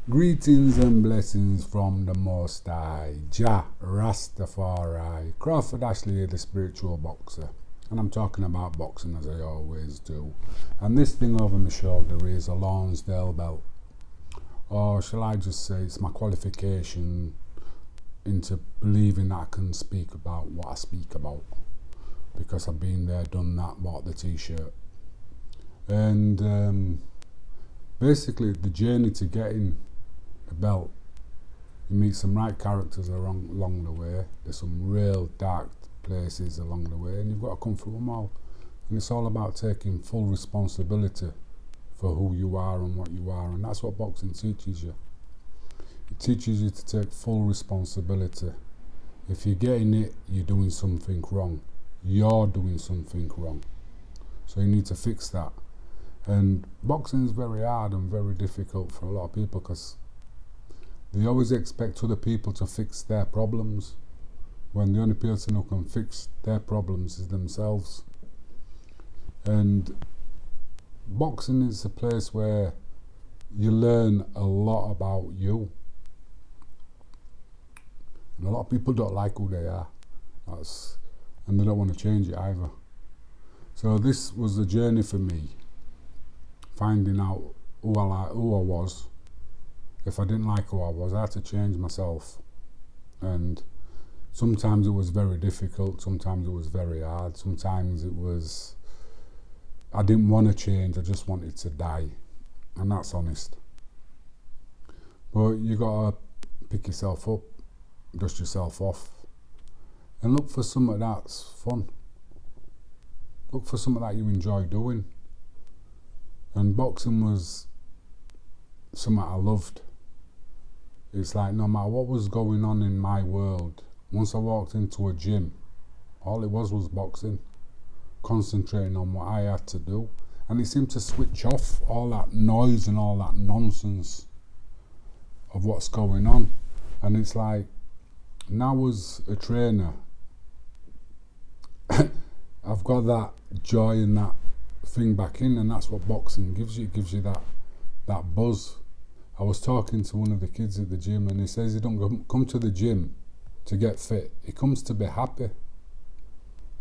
Greetings and blessings from the Most High, Jah Rastafari, Crawford Ashley, the spiritual boxer. And I'm talking about boxing as I always do. And this thing over my shoulder is a Lonsdale belt. Or shall I just say it's my qualification into believing that I can speak about what I speak about. Because I've been there, done that, bought the t-shirt. And basically the journey to getting a belt, you meet some right characters along the way. There's some real dark places along the way, and you've got to come through them all. And it's all about taking full responsibility for who you are and what you are, and that's what boxing teaches you. It teaches you to take full responsibility. If you're getting it, you're doing something wrong. You're doing something wrong. So you need to fix that. And boxing is very hard and very difficult for a lot of people because they always expect other people to fix their problems when the only person who can fix their problems is themselves. And boxing is a place where you learn a lot about you. And a lot of people don't like who they are. And they don't want to change it either. So this was a journey for me, finding out who I was. If I didn't like who I was, I had to change myself. And sometimes it was very difficult, sometimes it was very hard, sometimes it was, I didn't want to change, I just wanted to die. And that's honest. But you gotta pick yourself up, dust yourself off, and look for something that's fun. Look for something that you enjoy doing. And boxing was something I loved. It's like no matter what was going on in my world, once I walked into a gym, all it was boxing, concentrating on what I had to do. And it seemed to switch off all that noise and all that nonsense of what's going on. And it's like, now as a trainer, I've got that joy and that thing back in, and that's what boxing gives you. It gives you that buzz. I was talking to one of the kids at the gym, and he says he don't come to the gym to get fit. He comes to be happy.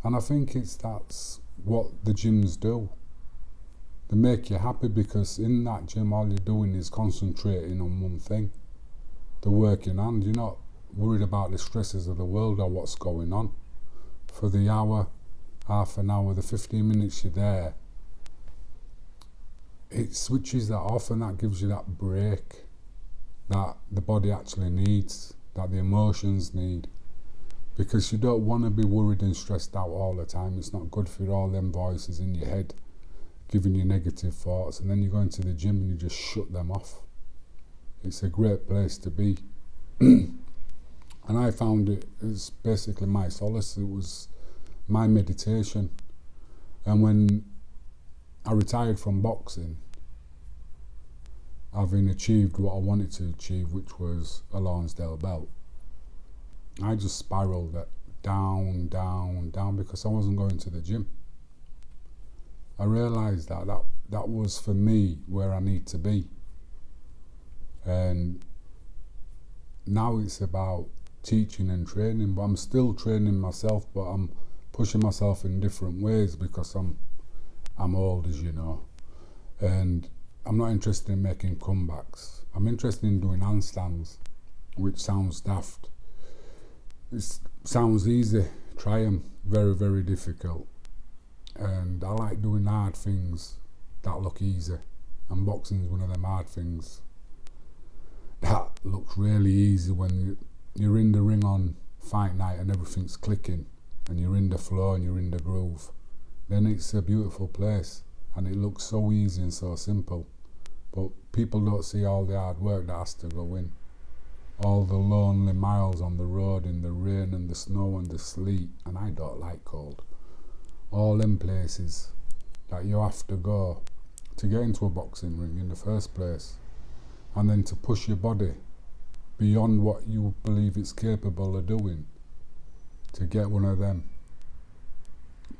And I think that's what the gyms do. They make you happy because in that gym all you're doing is concentrating on one thing. The work in hand. You're not worried about the stresses of the world or what's going on. For the hour, half an hour, the 15 minutes you're there, it switches that off, and that gives you that break that the body actually needs, that the emotions need, because you don't want to be worried and stressed out all the time. It's not good for all them voices in your head giving you negative thoughts, and then you go into the gym and you just shut them off. It's a great place to be. And I found it as basically my solace. It was my meditation. And when I retired from boxing, having achieved what I wanted to achieve, which was a Lonsdale belt, I just spiraled down because I wasn't going to the gym. I realised that was for me where I need to be. And now it's about teaching and training, but I'm still training myself, but I'm pushing myself in different ways because I'm old, as you know, and I'm not interested in making comebacks. I'm interested in doing handstands, which sounds daft. It sounds easy. Try them. Very, very difficult. And I like doing hard things that look easy. And boxing is one of them hard things that looks really easy when you're in the ring on fight night and everything's clicking and you're in the flow and you're in the groove. Then it's a beautiful place and it looks so easy and so simple. But people don't see all the hard work that has to go in. All the lonely miles on the road in the rain and the snow and the sleet, and I don't like cold. All them places that you have to go to get into a boxing ring in the first place, and then to push your body beyond what you believe it's capable of doing to get one of them.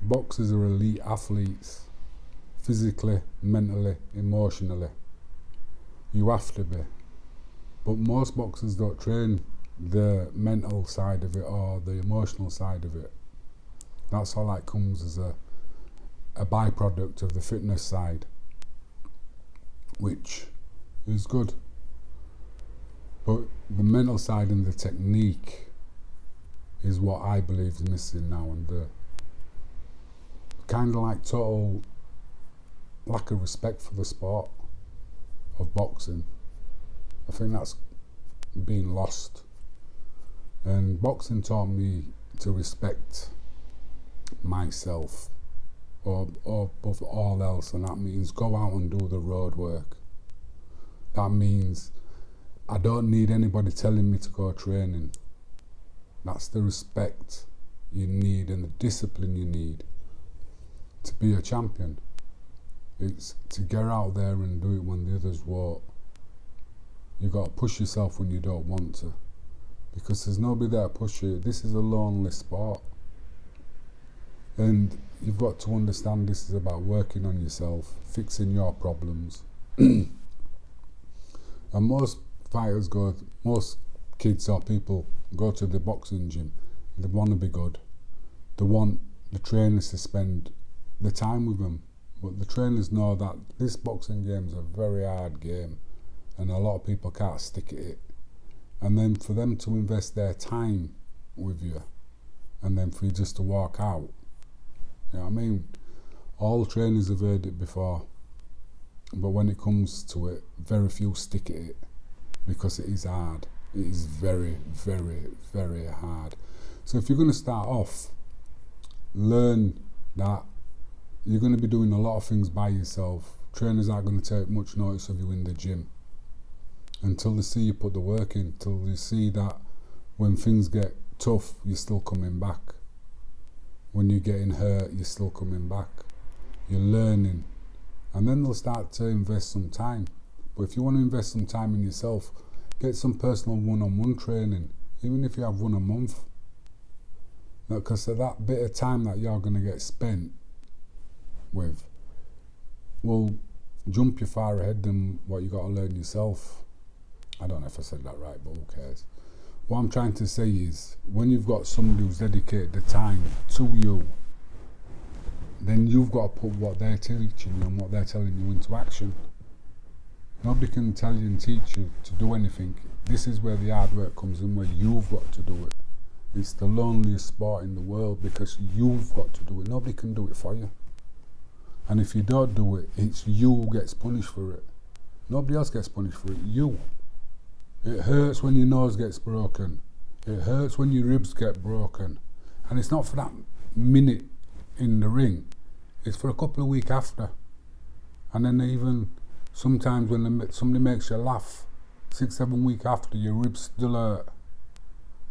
Boxers are elite athletes, physically, mentally, emotionally. You have to be. But most boxers don't train the mental side of it or the emotional side of it. That's all that comes as a byproduct of the fitness side, which is good. But the mental side and the technique is what I believe is missing now, and the kind of like total lack of respect for the sport of boxing. I think that's been lost. And boxing taught me to respect myself or above all else, and that means go out and do the road work. That means I don't need anybody telling me to go training. That's the respect you need and the discipline you need to be a champion. It's to get out there and do it when the others won't. You got to push yourself when you don't want to, because there's nobody there to push you. This is a lonely sport, and you've got to understand this is about working on yourself, fixing your problems. And most kids or people go to the boxing gym. They want to be good. They want the trainers to spend the time with them. But the trainers know that this boxing game is a very hard game, and a lot of people can't stick at it. And then for them to invest their time with you, and then for you just to walk out, you know what I mean? All trainers have heard it before, but when it comes to it, very few stick at it, because it is hard. It is very, very, very hard. So if you're going to start off, learn that you're going to be doing a lot of things by yourself. Trainers aren't going to take much notice of you in the gym until they see you put the work in, till they see that when things get tough, you're still coming back. When you're getting hurt, you're still coming back. You're learning. And then they'll start to invest some time. But if you want to invest some time in yourself, get some personal one-on-one training, even if you have one a month. Because of that bit of time that you're going to get spent with will jump you far ahead than what you got to learn yourself. I don't know if I said that right, but who cares? What I'm trying to say is, when you've got somebody who's dedicated the time to you, then you've got to put what they're teaching you and what they're telling you into action. Nobody can tell you and teach you to do anything. This is where the hard work comes in, where you've got to do it. It's the loneliest sport in the world, because you've got to do it. Nobody can do it for you. And if you don't do it, it's you who gets punished for it. Nobody else gets punished for it. You. It hurts when your nose gets broken. It hurts when your ribs get broken. And it's not for that minute in the ring. It's for a couple of weeks after. And then even sometimes when somebody makes you laugh, 6-7 weeks after, your ribs still hurt.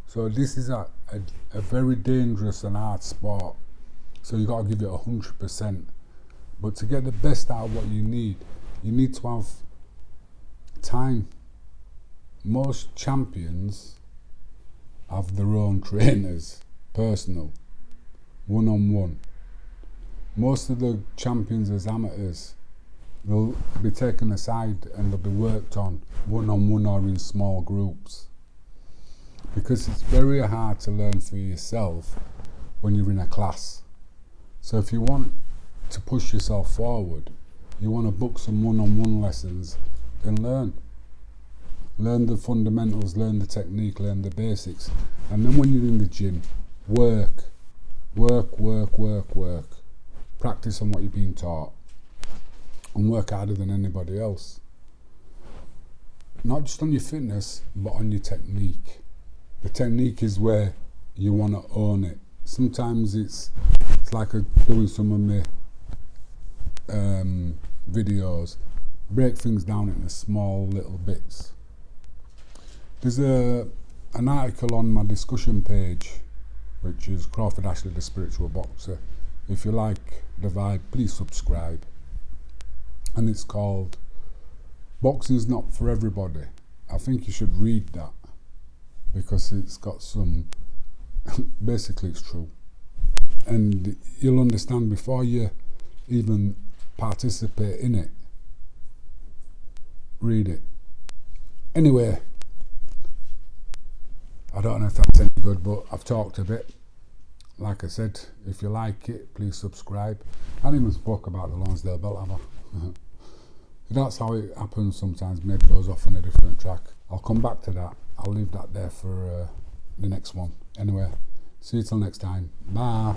So this is a very dangerous and hard sport. So you got to give it 100%. But to get the best out of what you need to have time. Most champions have their own trainers, personal, one-on-one. Most of the champions as amateurs, they'll be taken aside and they'll be worked on one-on-one or in small groups. Because it's very hard to learn for yourself when you're in a class. So if you want to push yourself forward, you want to book some one-on-one lessons, then learn. Learn the fundamentals, learn the technique, learn the basics. And then when you're in the gym, work. Practice on what you're being taught. And work harder than anybody else. Not just on your fitness, but on your technique. The technique is where you want to own it. Sometimes it's like doing some of my videos. Break things down into small little bits. There's an article on my discussion page, which is Crawford Ashley, the Spiritual Boxer. If you like the vibe, please subscribe. And it's called Boxing's Not For Everybody. I think you should read that, because it's got some, basically it's true. And you'll understand before you even participate in it. Read it. Anyway, I don't know if that's any good, but I've talked a bit. Like I said, if you like it, please subscribe. I didn't even spoke about the Lonsdale Belt, have I? That's how it happens sometimes. Maybe goes off on a different track. I'll come back to that. I'll leave that there for the next one. Anyway, see you till next time. Bye.